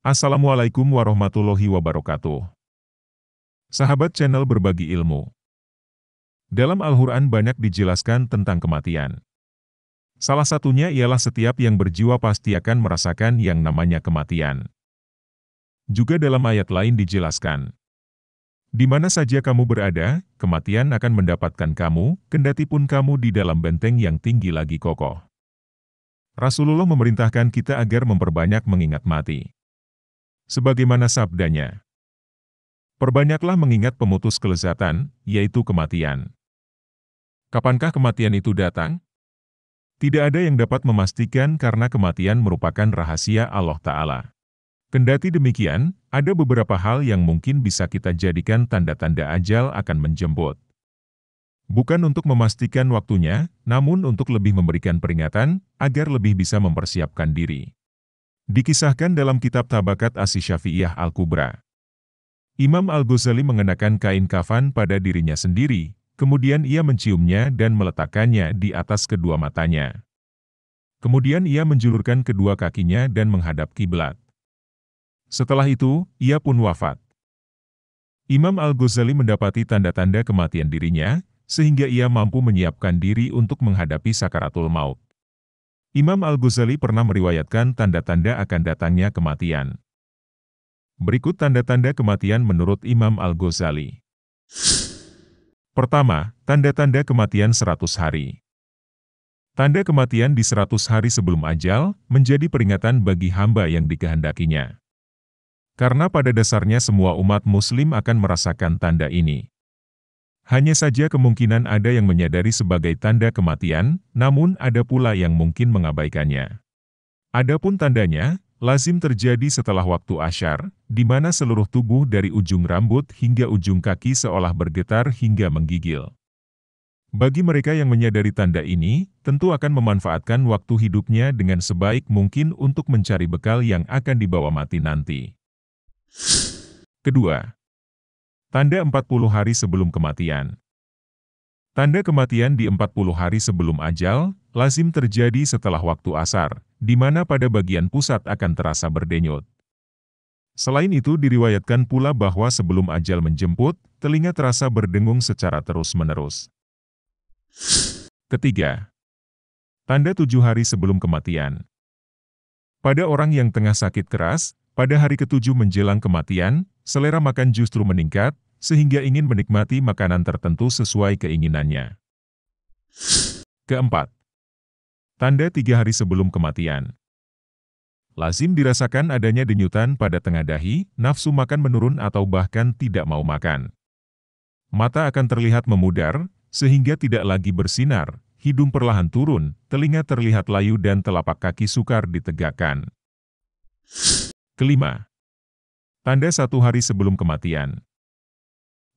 Assalamualaikum warahmatullahi wabarakatuh. Sahabat channel Berbagi Ilmu. Dalam Al-Quran banyak dijelaskan tentang kematian. Salah satunya ialah setiap yang berjiwa pasti akan merasakan yang namanya kematian. Juga dalam ayat lain dijelaskan, di mana saja kamu berada, kematian akan mendapatkan kamu, kendatipun kamu di dalam benteng yang tinggi lagi kokoh. Rasulullah memerintahkan kita agar memperbanyak mengingat mati. Sebagaimana sabdanya, perbanyaklah mengingat pemutus kelezatan, yaitu kematian. Kapankah kematian itu datang? Tidak ada yang dapat memastikan karena kematian merupakan rahasia Allah Ta'ala. Kendati demikian, ada beberapa hal yang mungkin bisa kita jadikan tanda-tanda ajal akan menjemput. Bukan untuk memastikan waktunya, namun untuk lebih memberikan peringatan, agar lebih bisa mempersiapkan diri. Dikisahkan dalam kitab Tabakat As-Syafi'iyah Al-Kubra. Imam Al-Ghazali mengenakan kain kafan pada dirinya sendiri, kemudian ia menciumnya dan meletakkannya di atas kedua matanya. Kemudian ia menjulurkan kedua kakinya dan menghadap kiblat. Setelah itu, ia pun wafat. Imam Al-Ghazali mendapati tanda-tanda kematian dirinya, sehingga ia mampu menyiapkan diri untuk menghadapi sakaratul maut. Imam Al-Ghazali pernah meriwayatkan tanda-tanda akan datangnya kematian. Berikut tanda-tanda kematian menurut Imam Al-Ghazali. Pertama, tanda-tanda kematian 100 hari. Tanda kematian di 100 hari sebelum ajal, menjadi peringatan bagi hamba yang dikehendakinya. Karena pada dasarnya semua umat muslim akan merasakan tanda ini. Hanya saja kemungkinan ada yang menyadari sebagai tanda kematian, namun ada pula yang mungkin mengabaikannya. Adapun tandanya, lazim terjadi setelah waktu asyar, di mana seluruh tubuh dari ujung rambut hingga ujung kaki seolah bergetar hingga menggigil. Bagi mereka yang menyadari tanda ini, tentu akan memanfaatkan waktu hidupnya dengan sebaik mungkin untuk mencari bekal yang akan dibawa mati nanti. Kedua, tanda 40 hari sebelum kematian. Tanda kematian di 40 hari sebelum ajal, lazim terjadi setelah waktu asar, di mana pada bagian pusat akan terasa berdenyut. Selain itu diriwayatkan pula bahwa sebelum ajal menjemput, telinga terasa berdengung secara terus-menerus. Ketiga, tanda 7 hari sebelum kematian. Pada orang yang tengah sakit keras, pada hari ke-7 menjelang kematian, selera makan justru meningkat, sehingga ingin menikmati makanan tertentu sesuai keinginannya. Keempat, tanda 3 hari sebelum kematian. Lazim dirasakan adanya denyutan pada tengah dahi, nafsu makan menurun atau bahkan tidak mau makan. Mata akan terlihat memudar, sehingga tidak lagi bersinar, hidung perlahan turun, telinga terlihat layu dan telapak kaki sukar ditegakkan. Kelima, tanda 1 hari sebelum kematian.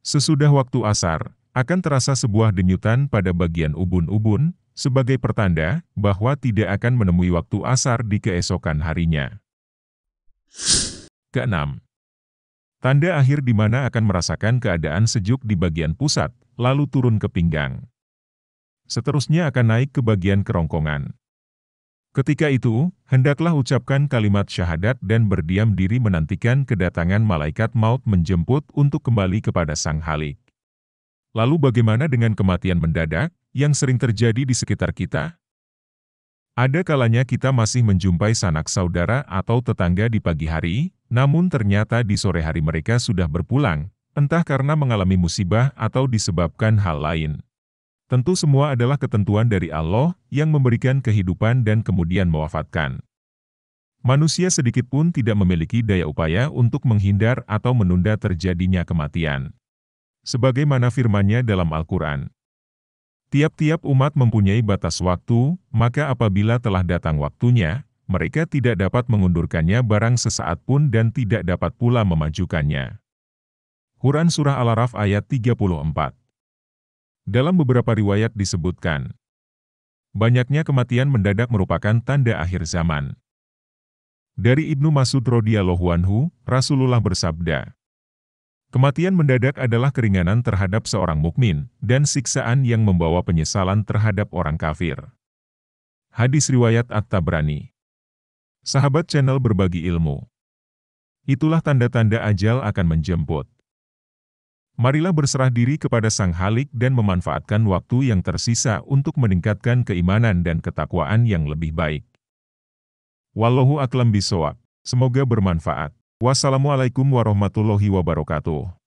Sesudah waktu asar, akan terasa sebuah denyutan pada bagian ubun-ubun, sebagai pertanda bahwa tidak akan menemui waktu asar di keesokan harinya. Keenam, tanda akhir di mana akan merasakan keadaan sejuk di bagian pusat, lalu turun ke pinggang. Seterusnya akan naik ke bagian kerongkongan. Ketika itu, hendaklah ucapkan kalimat syahadat dan berdiam diri menantikan kedatangan malaikat maut menjemput untuk kembali kepada Sang Khalik. Lalu bagaimana dengan kematian mendadak, yang sering terjadi di sekitar kita? Ada kalanya kita masih menjumpai sanak saudara atau tetangga di pagi hari, namun ternyata di sore hari mereka sudah berpulang, entah karena mengalami musibah atau disebabkan hal lain. Tentu semua adalah ketentuan dari Allah yang memberikan kehidupan dan kemudian mewafatkan. Manusia sedikit pun tidak memiliki daya upaya untuk menghindar atau menunda terjadinya kematian. Sebagaimana firman-Nya dalam Al-Quran, tiap-tiap umat mempunyai batas waktu, maka apabila telah datang waktunya, mereka tidak dapat mengundurkannya barang sesaat pun dan tidak dapat pula memajukannya. Quran Surah Al-A'raf ayat 34. Dalam beberapa riwayat disebutkan, banyaknya kematian mendadak merupakan tanda akhir zaman. Dari Ibnu Mas'ud radhiyallahu anhu, Rasulullah bersabda, kematian mendadak adalah keringanan terhadap seorang mukmin, dan siksaan yang membawa penyesalan terhadap orang kafir. Hadis riwayat At-Tabrani. Sahabat channel Berbagi Ilmu. Itulah tanda-tanda ajal akan menjemput. Marilah berserah diri kepada Sang Khalik dan memanfaatkan waktu yang tersisa untuk meningkatkan keimanan dan ketakwaan yang lebih baik. Wallahu a'lam bishawab. Semoga bermanfaat. Wassalamualaikum warahmatullahi wabarakatuh.